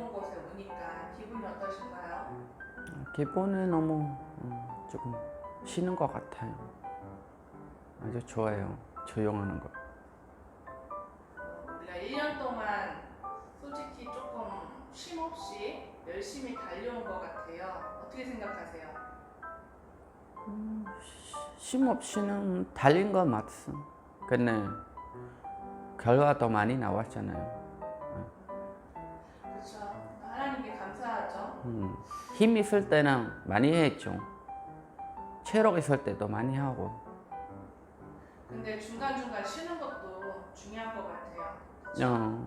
새로운 곳에 오니까 기분이 어떠신가요? 기분은 너무 조금 쉬는 것 같아요. 아주 좋아요. 조용하는 거. 우리가 1년 동안 솔직히 조금 쉼 없이 열심히 달려온 것 같아요. 어떻게 생각하세요? 쉼 없이는 달린 건 맞어. 근데 결과도 많이 나왔잖아요. 그렇죠. 하나님께 감사하죠. 힘 있을 때는 많이 했죠. 체력 있을 때도 많이 하고. 근데 중간중간 쉬는 것도 중요한 것 같아요.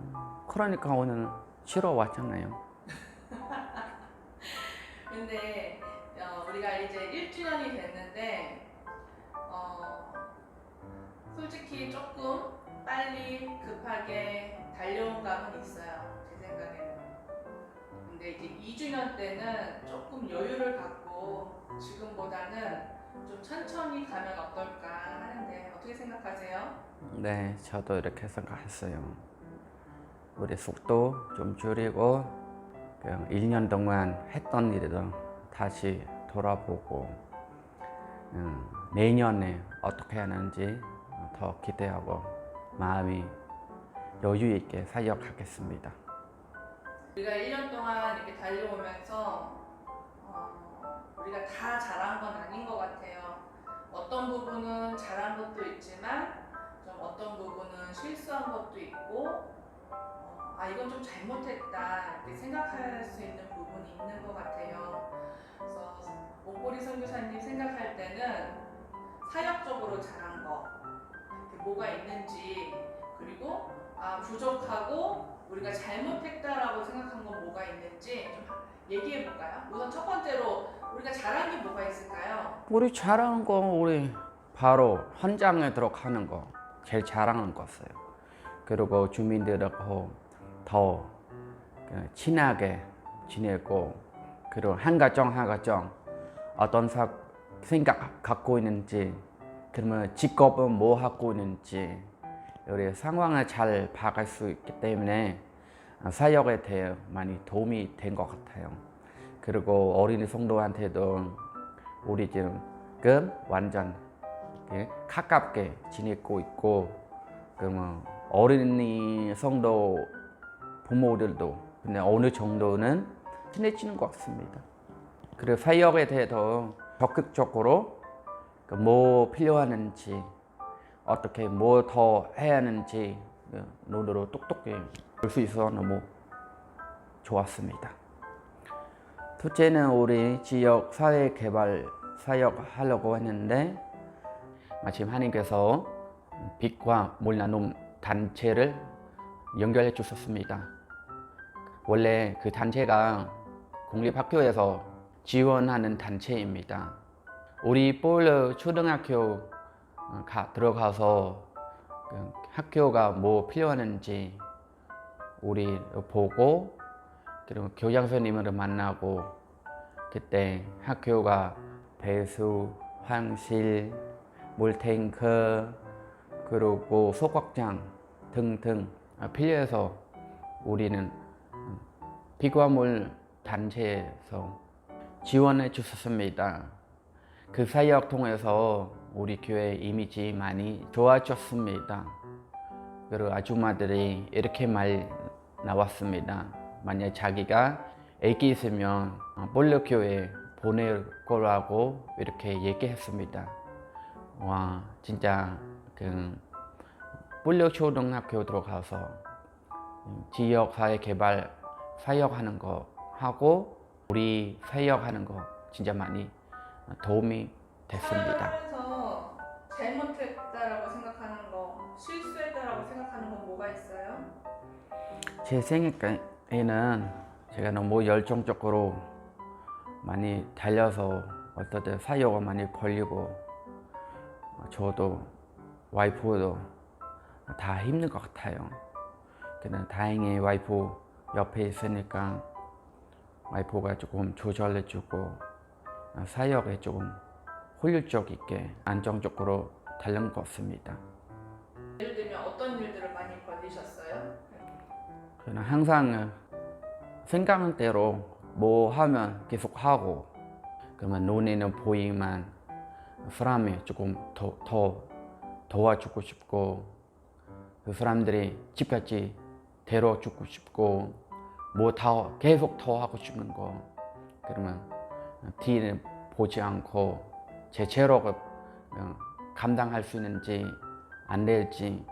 그러니까 오늘 쉬러 왔잖아요. 근데 우리가 이제 1주년이 됐는데 솔직히 조금 빨리 급하게 달려온 감은 있어요. 제 생각에는. 근데 이제 2주년 때는 조금 여유를 갖고 지금보다는 좀 천천히 가면 어떨까 하는데 어떻게 생각하세요? 네, 저도 이렇게 생각했어요. 우리 속도 좀 줄이고 1년 동안 했던 일도 다시 돌아보고 내년에 어떻게 하는지 더 기대하고 마음이 여유 있게 사역하겠습니다. 우리가 1년 동안 이렇게 달려오면서 우리가 다 잘한 건 아닌 것 같아요. 어떤 부분은 잘한 것도 있지만 좀 어떤 부분은 실수한 것도 있고 이건 좀 잘못했다 이렇게 생각할 수 있는 부분이 있는 것 같아요. 그래서 목보리 선교사님 생각할 때는 사역적으로 잘한 거 뭐가 있는지 그리고 부족하고 우리가 잘못했다라고 생각한 건 뭐가 있는지 좀 얘기해 볼까요? 우선 첫 번째로 우리가 잘한 게 뭐가 있을까요? 우리 잘하는 거 우리 바로 현장에 들어가는 거 제일 잘하는 거였어요. 그리고 주민들하고 더 친하게 지내고 그리고 한 가정 한 가정 어떤 생각 갖고 있는지 그러면 직업은 뭐 하고 있는지 우리 상황을 잘 봐갈 수 있기 때문에 사역에 대해 많이 도움이 된 것 같아요. 그리고 어린이 성도한테도 우리 지금 완전 가깝게 지내고 있고 그러면 어린이 성도 부모들도 근데 어느 정도는 친해지는 것 같습니다. 그리고 사역에 대해서 적극적으로 뭐 필요하는지 어떻게 뭐 더 해야 하는지 눈으로 똑똑히 볼 수 있어서 너무 좋았습니다. 둘째는 우리 지역 사회 개발 사역하려고 했는데 마침 하나님께서 빛과 물 나눔 단체를 연결해 주셨습니다. 원래 그 단체가 공립학교에서 지원하는 단체입니다. 우리 볼러 초등학교 들어가서 학교가 뭐 필요하는지 우리 보고 그리고 교장 선생님을 만나고 그때 학교가 배수, 화장실, 물탱크 그리고 소각장 등등 필요해서 우리는 비과물 단체에서 지원해 주셨습니다. 그 사역 통해서 우리 교회 이미지 많이 좋아졌습니다. 그리고 아줌마들이 이렇게 말 나왔습니다. 만약 자기가 애기 있으면 볼러 교회 보낼 거라고 이렇게 얘기했습니다. 와 진짜 그 볼러 초등학교 들어가서 지역 사회 개발 사역하는 거 하고 우리 사역하는 거 진짜 많이 도움이 됐습니다. 사역하면서 잘못했다라고 생각하는 거, 실수했다라고 생각하는 건 뭐가 있어요? 제 생각에는 제가 너무 열정적으로 많이 달려서 어떨 때 사역을 많이 벌리고 저도 와이프도 다 힘든 것 같아요. 근데 다행히 와이프 옆에 있으니까 와이프가 조금 조절해주고 사역에 조금 효율적 있게 안정적으로 달린 것 같습니다. 예를 들면 어떤 일들을 많이 벌리셨어요? 저는 항상 생각한 대로 뭐 하면 계속 하고, 그러면 눈에는 보이만 사람이 조금 더 도와주고 싶고, 그 사람들이 집까지 데려주고 싶고, 뭐 더 계속 더 하고 싶은 거. 그러면 뒤는 보지 않고 제 체력을 감당할 수 있는지 안 될지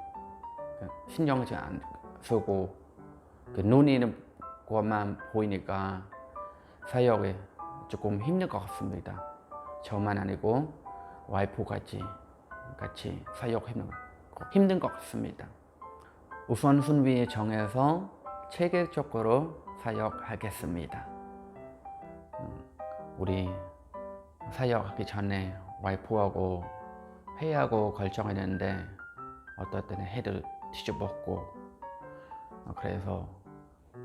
신경을 안 쓰고, 그 눈이 있는 것만 보이니까 사역에 조금 힘들 것 같습니다. 저만 아니고 와이프까지 같이 사역 힘든 것 같습니다. 우선순위 정해서 체계적으로 사역하겠습니다. 우리 사역하기 전에 와이프하고 회의하고 결정했는데 어떨 때는 해를 뒤집었고, 그래서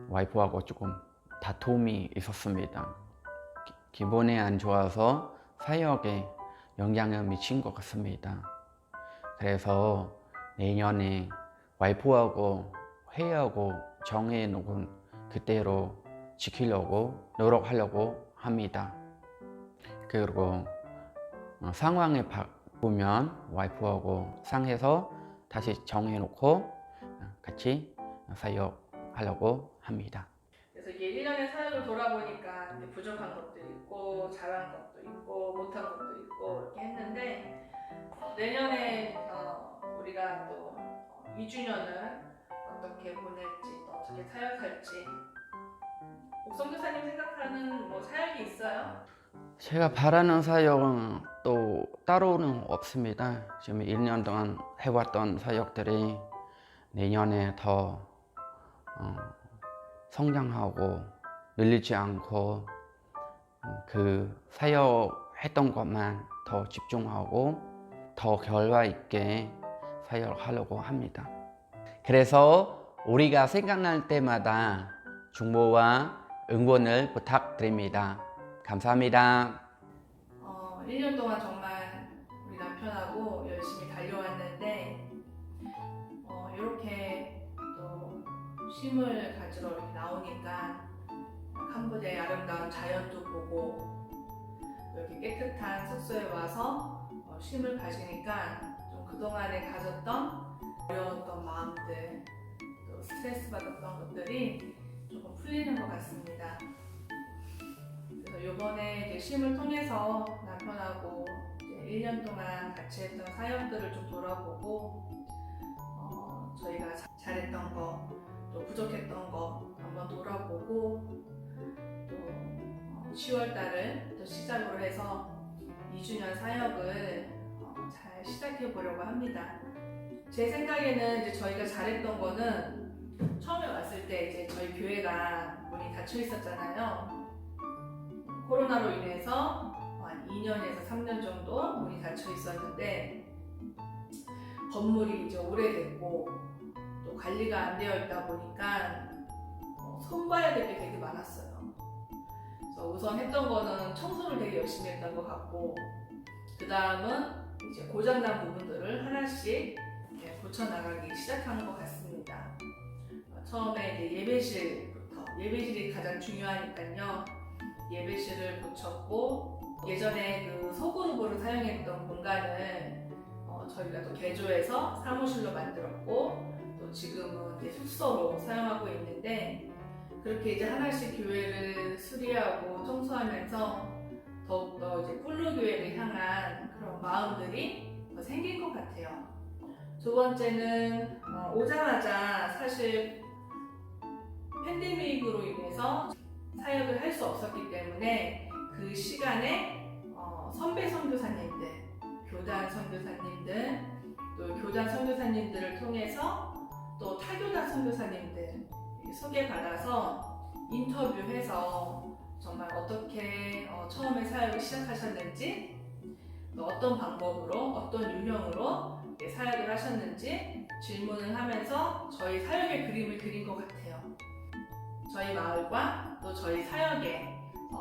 와이프하고 조금 다툼이 있었습니다. 기분이 안 좋아서 사역에 영향을 미친 것 같습니다. 그래서 내년에 와이프하고 회의하고 정해놓은 그대로 지키려고 노력하려고 합니다. 그리고 상황을 바꾸면 와이프하고 상해서 다시 정해놓고 같이 사역하려고 합니다. 그래서 이게 1년의 사역을 돌아보니까 이제 부족한 것도 있고 잘한 것도 있고 못한 것도 있고 이렇게 했는데, 내년에 우리가 또 2주년을 어떻게 보낼지, 또 어떻게 사역할지, 옥성 교사님 생각하는 뭐 사역이 있어요? 제가 바라는 사역은 또 따로는 없습니다. 지금 1년 동안 해왔던 사역들이 내년에 더 성장하고 밀리지 않고 그 사역했던 것만 더 집중하고 더 결과 있게 사역하려고 합니다. 그래서 우리가 생각날 때마다 중보와 응원을 부탁드립니다. 감사합니다. 1년 동안 정말 우리 남편하고 열심히 달려왔는데, 이렇게 또 쉼을 가지러 이렇게 나오니까 캄보디아의 아름다운 자연도 보고, 이렇게 깨끗한 숙소에 와서 쉼을 가지니까 좀 그동안에 가졌던 어려웠던 마음들, 또 스트레스 받았던 것들이 조금 풀리는 것 같습니다. 그래서 이번에 이제 쉼을 통해서 남편하고 이제 1년 동안 같이 했던 사역들을 좀 돌아보고, 저희가 잘했던 거, 또 부족했던 거 한번 돌아보고, 또 10월 달을 또 시작으로 해서 2주년 사역을 잘 시작해 보려고 합니다. 제 생각에는 이제 저희가 잘했던 거는, 처음에 왔을 때 이제 저희 교회가 문이 닫혀 있었잖아요. 코로나로 인해서 한 2년에서 3년 정도 문이 닫혀 있었는데, 건물이 이제 오래됐고 또 관리가 안 되어 있다 보니까 손봐야 될 게 되게 많았어요. 그래서 우선 했던 거는 청소를 되게 열심히 했던 것 같고, 그 다음은 이제 고장난 부분들을 하나씩 고쳐나가기 시작한 것 같습니다. 처음에 이제 예배실이 가장 중요하니까요. 예배실을 고쳤고, 예전에 그 소그룹으로 사용했던 공간을 저희가 또 개조해서 사무실로 만들었고, 또 지금은 이제 숙소로 사용하고 있는데, 그렇게 이제 하나씩 교회를 수리하고 청소하면서 더욱더 이제 꿀로 교회를 향한 그런 마음들이 더 생긴 것 같아요. 두 번째는 오자마자 사실 팬데믹으로 인해서 사역을 할 수 없었기 때문에 그 시간에 선배 선교사님들, 교단 선교사님들, 또 교단 선교사님들을 통해서 또 타교단 선교사님들 소개받아서 인터뷰해서 정말 어떻게 처음에 사역을 시작하셨는지, 또 어떤 방법으로, 어떤 유형으로 사역을 하셨는지 질문을 하면서 저희 사역의 그림을 그린 것 같아요. 저희 마을과 또 저희 사역에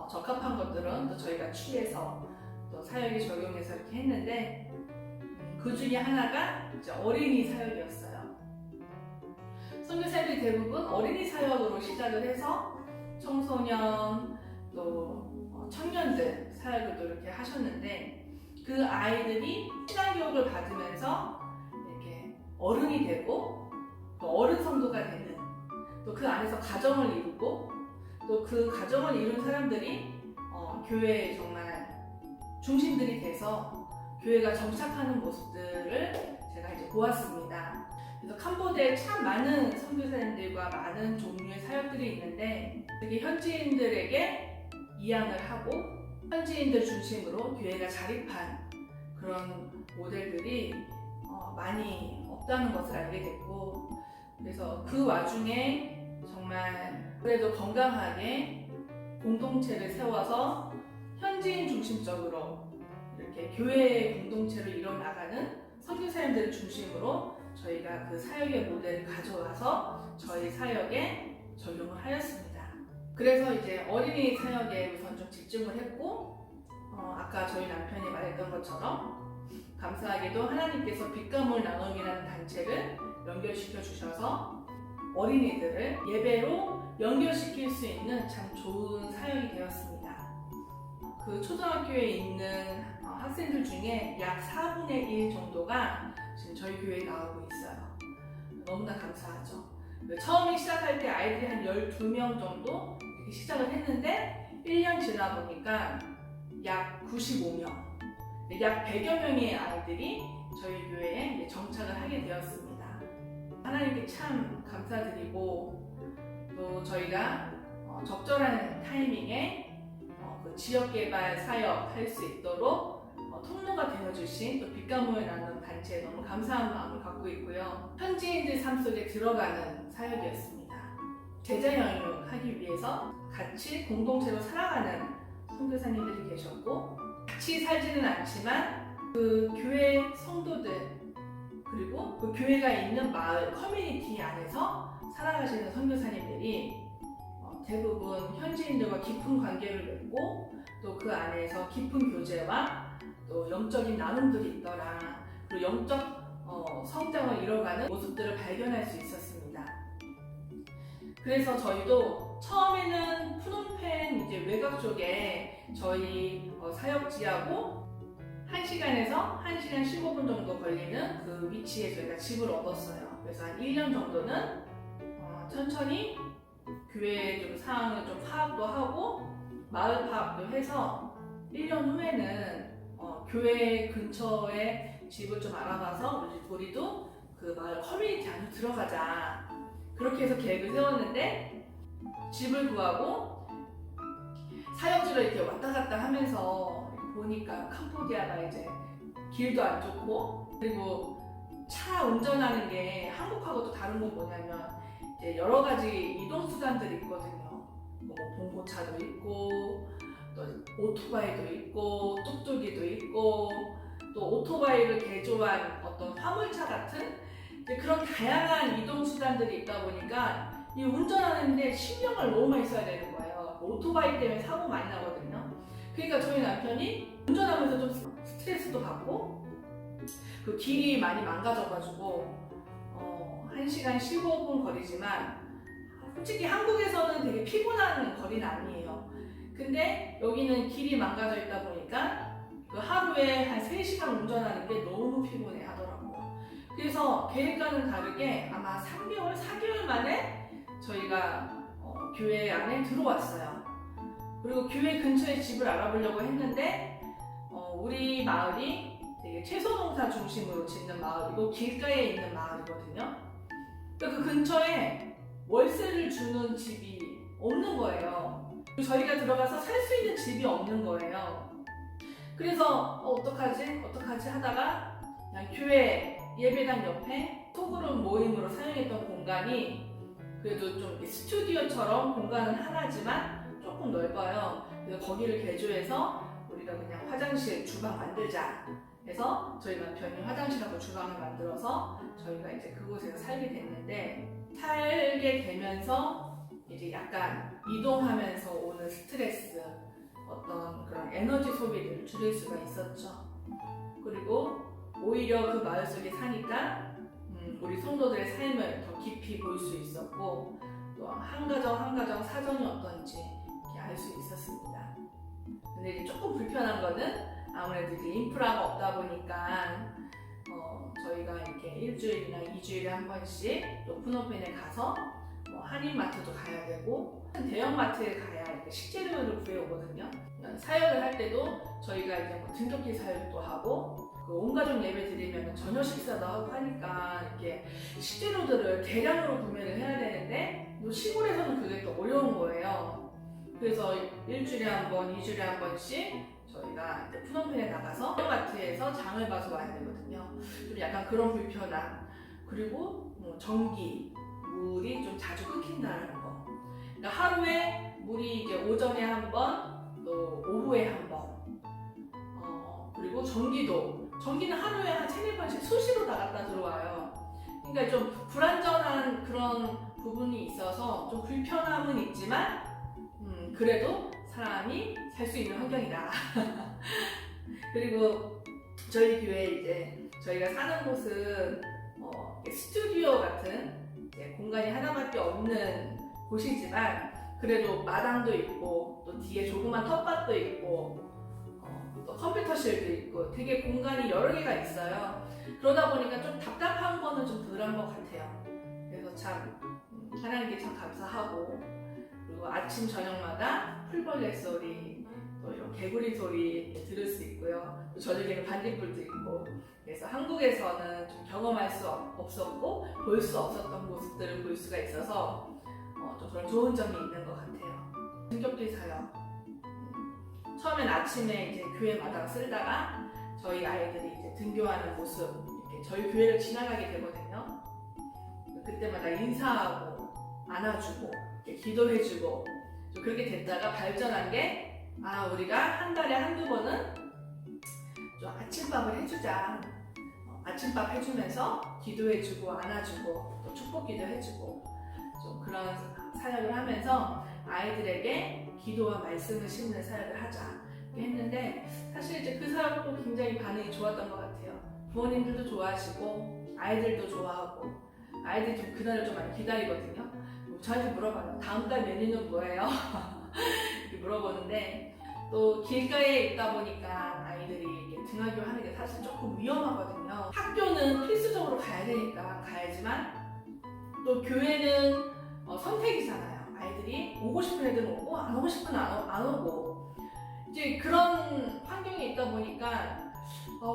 적합한 것들은 또 저희가 취해서 또 사역에 적용해서 이렇게 했는데, 그 중에 하나가 이제 어린이 사역이었어요. 선교사님들이 대부분 어린이 사역으로 시작을 해서 청소년 또 청년들 사역을 이렇게 하셨는데 그 아이들이 신앙교육을 받으면서 이렇게 어른이 되고 또 어른 성도가 되는 또 그 안에서 가정을 이루고 또 그 가정을 이룬 사람들이 교회에 정말 중심들이 돼서 교회가 정착하는 모습들을 제가 이제 보았습니다. 그래서 캄보디아에 참 많은 선교사님들과 많은 종류의 사역들이 있는데 특히 현지인들에게 이양을 하고 현지인들 중심으로 교회가 자립한 그런 모델들이 많이 없다는 것을 알게 됐고 그래서 그 와중에 정말 그래도 건강하게 공동체를 세워서 현지인 중심적으로 이렇게 교회의 공동체를 이뤄나가는 선교사님들을 중심으로 저희가 그 사역의 모델을 가져와서 저희 사역에 적용을 하였습니다. 그래서 이제 어린이 사역에 우선 좀 집중을 했고 아까 저희 남편이 말했던 것처럼 감사하게도 하나님께서 빛감을 나눔이라는 단체를 연결시켜 주셔서 어린이들을 예배로 연결시킬 수 있는 참 좋은 사역이 되었습니다. 그 초등학교에 있는 학생들 중에 약 4분의 1 정도가 지금 저희 교회에 나오고 있어요. 너무나 감사하죠. 처음에 시작할 때 아이들이 한 12명 정도 이렇게 시작을 했는데 1년 지나 보니까 약 95명, 약 100여 명의 아이들이 저희 교회에 정착을 하게 되었습니다. 하나님께 참 감사드리고 또 저희가 적절한 타이밍에 그 지역개발 사역 할 수 있도록 통로가 되어주신 또 빛감을 나누는 단체에 너무 감사한 마음을 갖고 있고요. 현지인들 삶 속에 들어가는 사역이었습니다. 제자 영육하기 위해서 같이 공동체로 살아가는 선교사님들이 계셨고 같이 살지는 않지만 그 교회 성도들 그리고 그 교회가 있는 마을 커뮤니티 안에서 살아가시는 선교사님들이 대부분 현지인들과 깊은 관계를 맺고 또 그 안에서 깊은 교제와 또 영적인 나눔들이 있더라. 그리고 영적 성장을 이뤄가는 모습들을 발견할 수 있었습니다. 그래서 저희도 처음에는 푸놈펜 이제 외곽 쪽에 저희 사역지하고 1시간에서 1시간 15분 정도 걸리는 그 위치에 저희가 집을 얻었어요. 그래서 한 1년 정도는 천천히 교회 좀 상황을 좀 파악도 하고 마을 파악도 해서 1년 후에는 교회 근처에 집을 좀 알아봐서 우리도 그 마을 커뮤니티 안으로 들어가자. 그렇게 해서 계획을 세웠는데 집을 구하고 사역지를 이렇게 왔다 갔다 하면서 보니까 캄보디아가 이제 길도 안 좋고 그리고 차 운전하는 게 한국하고 또 다른 건 뭐냐면 이제 여러 가지 이동 수단들이 있거든요. 뭐 봉고차도 있고 또 오토바이도 있고 뚝뚝이도 있고 또 오토바이를 개조한 어떤 화물차 같은 이제 그런 다양한 이동 수단들이 있다 보니까 이 운전하는데 신경을 너무 많이 써야 되는 거예요. 오토바이 때문에 사고 많이 나거든요. 그러니까 저희 남편이 운전하면서 좀 스트레스도 받고 그 길이 많이 망가져가지고 1시간 15분 거리지만 솔직히 한국에서는 되게 피곤한 거리는 아니에요. 근데 여기는 길이 망가져 있다 보니까 그 하루에 한 3시간 운전하는 게 너무 피곤해 하더라고요. 그래서 계획과는 다르게 아마 3개월, 4개월 만에 저희가 교회 안에 들어왔어요. 그리고 교회 근처에 집을 알아보려고 했는데 우리 마을이 되게 채소 농사 중심으로 짓는 마을이고 길가에 있는 마을이거든요. 그러니까 그 근처에 월세를 주는 집이 없는 거예요. 저희가 들어가서 살 수 있는 집이 없는 거예요. 그래서 어떡하지 하다가 그냥 교회 예배당 옆에 소그룹 모임으로 사용했던 공간이 그래도 좀 스튜디오처럼 공간은 하나지만 조금 넓어요. 그래서 거기를 개조해서 우리가 그냥 화장실, 주방 만들자 해서 저희 남편이 화장실하고 주방을 만들어서 저희가 이제 그곳에서 살게 됐는데 살게 되면서 이제 약간 이동하면서 오는 스트레스, 어떤 그런 에너지 소비를 줄일 수가 있었죠. 그리고 오히려 그 마을 속에 사니까 우리 성도들의 삶을 더 깊이 볼 수 있었고 또 한 가정 한 가정 사정이 어떤지 이렇게 알 수 있었습니다. 근데 이제 조금 불편한 거는 아무래도 이제 인프라가 없다 보니까 저희가 이렇게 일주일이나 2주일에 한 번씩 또 푸놈펜에 가서 한인마트도 가야 되고 대형마트에 가야 이렇게 식재료를 구해오거든요. 사역을 할 때도 저희가 이제 등굣길 사역도 하고 온 가족 예배 드리면 저녁 식사도 하고 하니까 이렇게 식재료들을 대량으로 구매를 해야 되는데 시골에서는 그게 또 어려운 거예요. 그래서 일주일에 한 번, 2주일에 한 번씩 저희가 이제 푸놈펜에 나가서 마트에서 장을 봐서 와야 되거든요. 좀 약간 그런 불편함, 그리고 전기, 물이 좀 자주 끊긴다는 거. 그러니까 하루에 물이 이제 오전에 한 번, 또 오후에 한 번. 그리고 전기는 하루에 한 3-4번씩 수시로 나갔다 들어와요. 그러니까 좀 불안전한 그런 부분이 있어서 좀 불편함은 있지만 그래도 사람이 살 수 있는 환경이다. 그리고 저희 교회 이제 저희가 사는 곳은 스튜디오 같은 공간이 하나밖에 없는 곳이지만 그래도 마당도 있고 또 뒤에 조그만 텃밭도 있고 또 컴퓨터실도 있고 되게 공간이 여러 개가 있어요. 그러다 보니까 좀 답답한 거는 좀 덜한 것 같아요. 그래서 참 하나님께 참 감사하고, 그리고 아침 저녁마다 풀벌레 소리, 또 이런 개구리 소리 들을 수 있고요. 또 저녁에는 반딧불도 있고, 그래서 한국에서는 좀 경험할 수 없었고 볼 수 없었던 모습들을 볼 수가 있어서 좀 그런 좋은 점이 있는 것 같아요. 등굣길 사역. 처음엔 아침에 이제 교회 마당 쓸다가 저희 아이들이 이제 등교하는 모습, 이렇게 저희 교회를 지나가게 되거든요. 그때마다 인사하고 안아주고 이렇게 기도해주고 좀 그렇게 됐다가 발전한 게 우리가 한 달에 한두 번은 좀 아침밥을 해주자. 아침밥 해주면서 기도해주고 안아주고 또 축복기도 해주고 좀 그런 사역을 하면서 아이들에게 기도와 말씀을 심는 사역을 하자 했는데, 사실 이제 그 사역도 굉장히 반응이 좋았던 것 같아요. 부모님들도 좋아하시고 아이들도 좋아하고, 아이들이 좀 그날을 좀 많이 기다리거든요. 저한테 물어봐요. 다음 달 메뉴는 뭐예요? 이렇게 물어보는데, 또 길가에 있다 보니까 아이들이 등하교 하는 게 사실 조금 위험하거든요. 학교는 필수적으로 가야 되니까 가야지만 또 교회는 선택이잖아요. 아이들이 오고 싶은 애들은 오고 안 오고 싶은 애들은 안 오고, 이제 그런 환경에 있다 보니까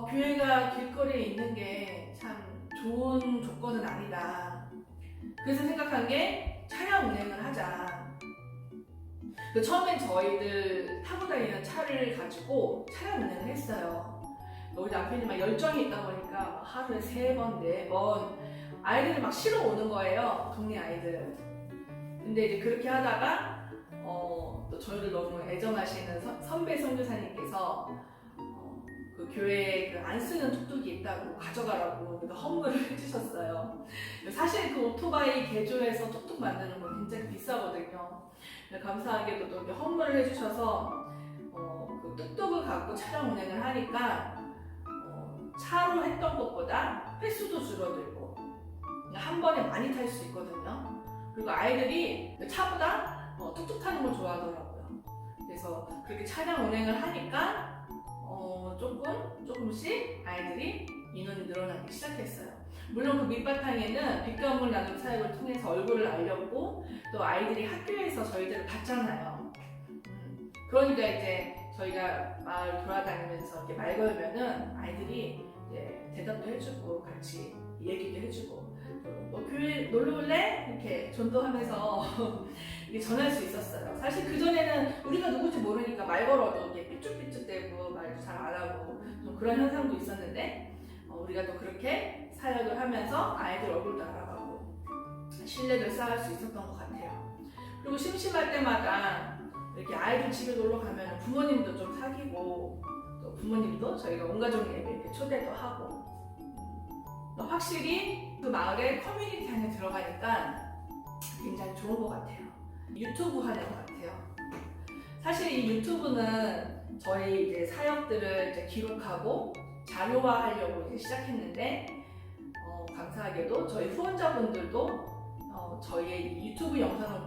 교회가 길거리에 있는 게 참 좋은 조건은 아니다. 그래서 생각한 게 차량 운행을 하자. 처음엔 저희들 타고 다니는 차를 가지고 차량 운행을 했어요. 우리 남편이 막 열정이 있다 보니까 하루에 3번, 4번 아이들이 막 실어 오는 거예요. 동네 아이들. 근데 이제 그렇게 하다가 또 저희를 너무 애정하시는 선배 선교사님께서 그 교회에 그 안 쓰는 툭툭이 있다고 가져가라고 헌물을 해주셨어요. 사실 그 오토바이 개조해서 툭툭 만드는 건 굉장히 비싸거든요. 감사하게도 또 이렇게 헌물을 해주셔서 그 뚝뚝을 갖고 차량 운행을 하니까 차로 했던 것보다 횟수도 줄어들고 한 번에 많이 탈 수 있거든요. 그리고 아이들이 차보다 뚝뚝 타는 걸 좋아하더라고요. 그래서 그렇게 차량 운행을 하니까 조금씩 아이들이 인원이 늘어나기 시작했어요. 물론 그 밑바탕에는 빛감을 나눔 사역을 통해서 얼굴을 알렸고, 또 아이들이 학교에서 저희들을 봤잖아요. 그러니까 이제 저희가 마을 돌아다니면서 이렇게 말 걸면은 아이들이 이제 대답도 해주고 같이 얘기도 해주고, 너 교회 놀러 올래? 이렇게 전도하면서 이게 전할 수 있었어요. 사실 그전에는 우리가 누군지 모르니까 말 걸어도 이렇게 삐쭉삐쭉대고 말도 잘 안 하고 좀 그런 현상도 있었는데, 우리가 또 그렇게 사역을 하면서 아이들 얼굴도 알아가고 신뢰를 쌓을 수 있었던 것 같아요. 그리고 심심할 때마다 이렇게 아이들 집에 놀러 가면 부모님도 좀 사귀고, 또 부모님도 저희가 온가족 예배 이렇게 초대도 하고, 또 확실히 그 마을의 커뮤니티 안에 들어가니까 굉장히 좋은 것 같아요. 유튜브 하는 것 같아요. 사실 이 유튜브는 저희 이제 사역들을 이제 기록하고 자료화하려고 이제 시작했는데, 감사하게도 저희 후원자분들도 저희의 유튜브 영상을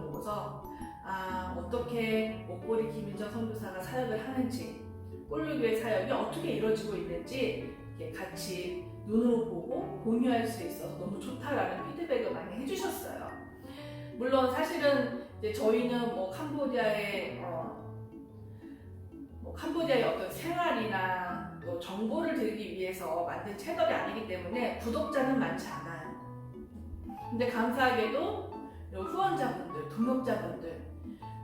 어떻게 목보리 김인정 선교사가 사역을 하는지, 꼴르교회 사역이 어떻게 이루어지고 있는지 이렇게 같이 눈으로 보고 공유할 수 있어서 너무 좋다라는 피드백을 많이 해주셨어요. 물론 사실은 이제 저희는 뭐 캄보디아의 어떤 생활이나 또 정보를 드리기 위해서 만든 채널이 아니기 때문에 구독자는 많지 않아요. 근데 감사하게도 후원자분들, 동역자분들,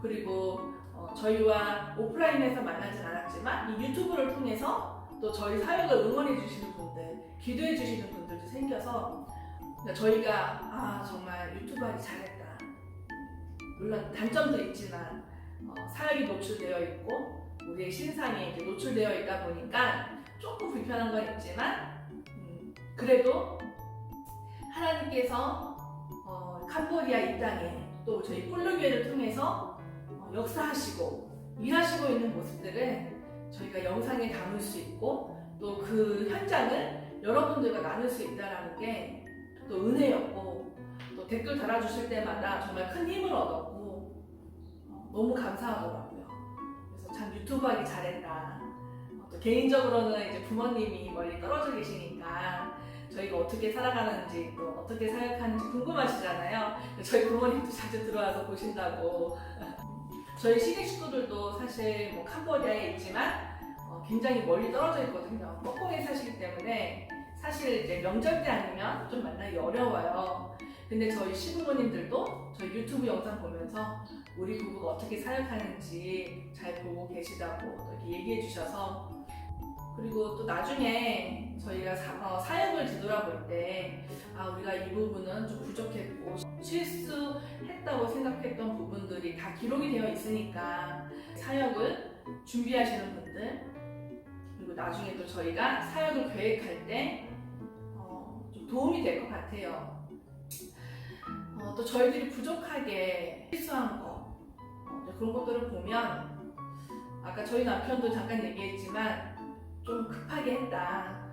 그리고 저희와 오프라인에서 만나진 않았지만 이 유튜브를 통해서 또 저희 사역을 응원해 주시는 분들, 기도해 주시는 분들도 생겨서 저희가 정말 유튜브 하기 잘했다. 물론 단점도 있지만 사역이 노출되어 있고 우리의 신상이 이제 노출되어 있다 보니까 조금 불편한 건 있지만 그래도 하나님께서 캄보디아 이 땅에 또 저희 꼴르교회를 통해서 역사하시고 일하시고 있는 모습들을 저희가 영상에 담을 수 있고 또 그 현장을 여러분들과 나눌 수 있다는 게 또 은혜였고 또 댓글 달아주실 때마다 정말 큰 힘을 얻었고 너무 감사하더라고요. 그래서 참 유튜브 하기 잘했다. 또 개인적으로는 이제 부모님이 멀리 떨어져 계시니까 저희가 어떻게 살아가는지 또 어떻게 사역하는지 궁금하시잖아요. 저희 부모님도 자주 들어와서 보신다고. 저희 시댁 식구들도 사실 뭐 캄보디아에 있지만 굉장히 멀리 떨어져 있거든요. 뻐꾸에 사시기 때문에 사실 이제 명절 때 아니면 좀 만나기 어려워요. 근데 저희 시부모님들도 저희 유튜브 영상 보면서 우리 부부가 어떻게 사역하는지 잘 보고 계시다고 이렇게 얘기해 주셔서, 그리고 또 나중에 저희가 사역을 뒤돌아볼 때 우리가 이 부분은 좀 부족했고 실수했다고 생각했던 부분들이 다 기록이 되어 있으니까 사역을 준비하시는 분들, 그리고 나중에 또 저희가 사역을 계획할 때 좀 도움이 될 것 같아요. 또 저희들이 부족하게 실수한 거 그런 것들을 보면 아까 저희 남편도 잠깐 얘기했지만 좀 급하게 했다.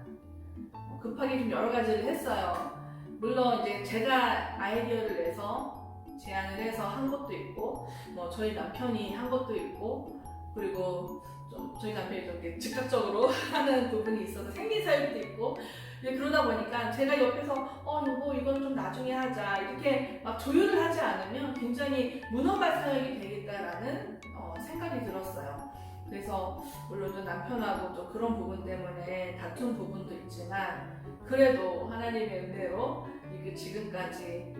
급하게 좀 여러 가지를 했어요. 물론 이제 제가 아이디어를 내서 제안을 해서 한 것도 있고, 뭐 저희 남편이 한 것도 있고, 그리고 좀 저희 남편이 좀 이렇게 즉각적으로 하는 부분이 있어서 생긴 사역도 있고, 그러다 보니까 제가 옆에서 여보 이건 좀 나중에 하자 이렇게 막 조율을 하지 않으면 굉장히 문어발 사역이 되겠다라는 생각이 들었어요. 그래서 물론 좀 남편하고 좀 그런 부분 때문에 다툰 부분도 있지만 그래도 하나님의 은혜로 이게 지금까지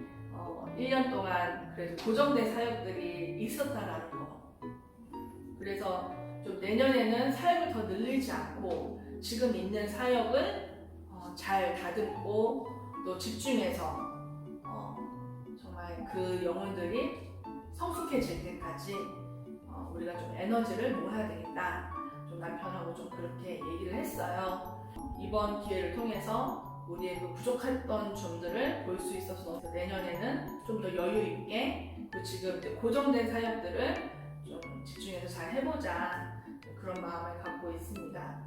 1년 동안 그래도 고정된 사역들이 있었다라는 거. 그래서 좀 내년에는 사역을 더 늘리지 않고 지금 있는 사역을 잘 다듬고 또 집중해서 정말 그 영혼들이 성숙해질 때까지 우리가 좀 에너지를 모아야 되겠다. 좀 남편하고 좀 그렇게 얘기를 했어요. 이번 기회를 통해서 우리의 그 부족했던 점들을 볼 수 있어서 내년에는 좀 더 여유 있게 그 지금 고정된 사역들을 좀 집중해서 잘 해보자, 그런 마음을 갖고 있습니다.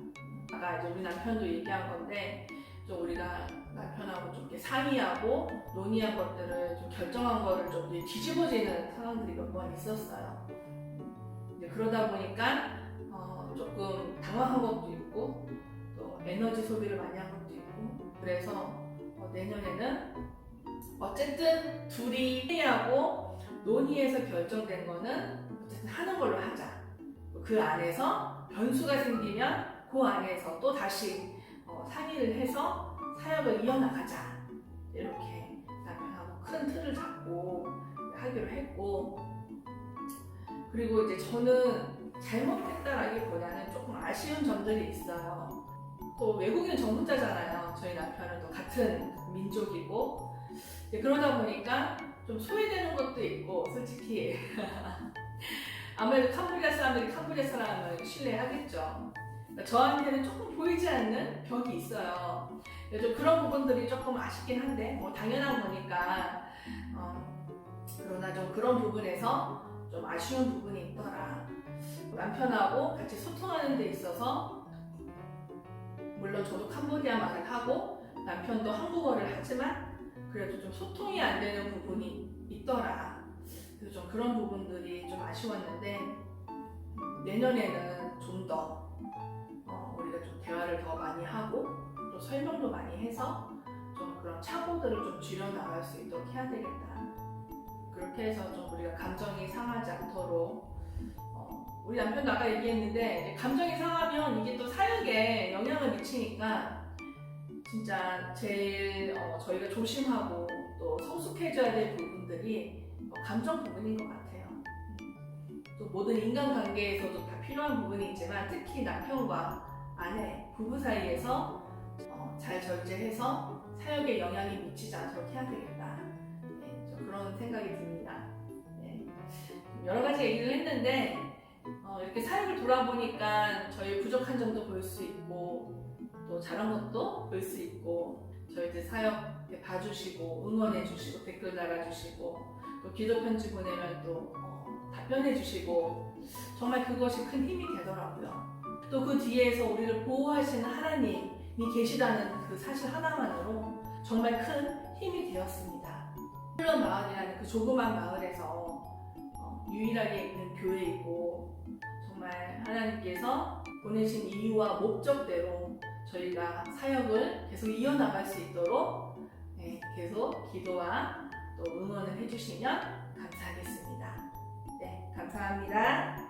아까 이제 우리 남편도 얘기한 건데 좀 우리가 남편하고 좀 이렇게 상의하고 논의한 것들을 좀 결정한 거를 좀 뒤집어지는 상황들이 몇 번 있었어요. 그러다 보니까 조금 당황한 것도 있고 또 에너지 소비를 많이 한 것도 있고, 그래서 내년에는 어쨌든 둘이 회의하고 논의해서 결정된 거는 어쨌든 하는 걸로 하자. 그 안에서 변수가 생기면 그 안에서 또 다시 상의를 해서 사역을 이어나가자. 이렇게 남편하고 큰 틀을 잡고 하기로 했고, 그리고 이제 저는 잘못했다라기보다는 조금 아쉬운 점들이 있어요. 또 외국인 전문자잖아요. 저희 남편은 또 같은 민족이고, 그러다 보니까 좀 소외되는 것도 있고, 솔직히 아무래도 캄보디아 사람들이 캄보디아 사람을 신뢰하겠죠. 그러니까 저한테는 조금 보이지 않는 벽이 있어요. 좀 그런 부분들이 조금 아쉽긴 한데 뭐 당연한 거니까 그러나 좀 그런 부분에서 좀 아쉬운 부분이 있더라. 남편하고 같이 소통하는 데 있어서 물론 저도 캄보디아 말을 하고 남편도 한국어를 하지만 그래도 좀 소통이 안 되는 부분이 있더라. 그래서 좀 그런 부분들이 좀 아쉬웠는데 내년에는 좀 더 우리가 좀 대화를 더 많이 하고 또 설명도 많이 해서 좀 그런 착오들을 좀 줄여나갈 수 있도록 해야 되겠다. 그렇게 해서 좀 우리가 감정이 상하지 않도록 우리 남편도 아까 얘기했는데 이제 감정이 상하면 이게 또 사역에 영향을 미치니까 진짜 제일 저희가 조심하고 또 성숙해져야 될 부분들이 감정 부분인 것 같아요. 또 모든 인간관계에서도 다 필요한 부분이 있지만 특히 남편과 아내, 부부 사이에서 잘 절제해서 사역에 영향이 미치지 않도록 해야 되겠다. 네, 좀 그런 생각이 듭니다. 네. 여러 가지 얘기를 했는데 이렇게 사역을 돌아보니까 저희 부족한 점도 볼 수 있고 또 잘한 것도 볼 수 있고 저희들 사역 이렇게 봐주시고 응원해주시고 댓글 달아주시고 또 기도 편지 보내면 또 답변해주시고 정말 그것이 큰 힘이 되더라고요. 또 그 뒤에서 우리를 보호하시는 하나님이 계시다는 그 사실 하나만으로 정말 큰 힘이 되었습니다. 홀런 마을이라는 그 조그만 마을에서 유일하게 있는 교회이고 정말 하나님께서 보내신 이유와 목적대로 저희가 사역을 계속 이어나갈 수 있도록 계속 기도와 또 응원을 해주시면 감사하겠습니다. 네, 감사합니다.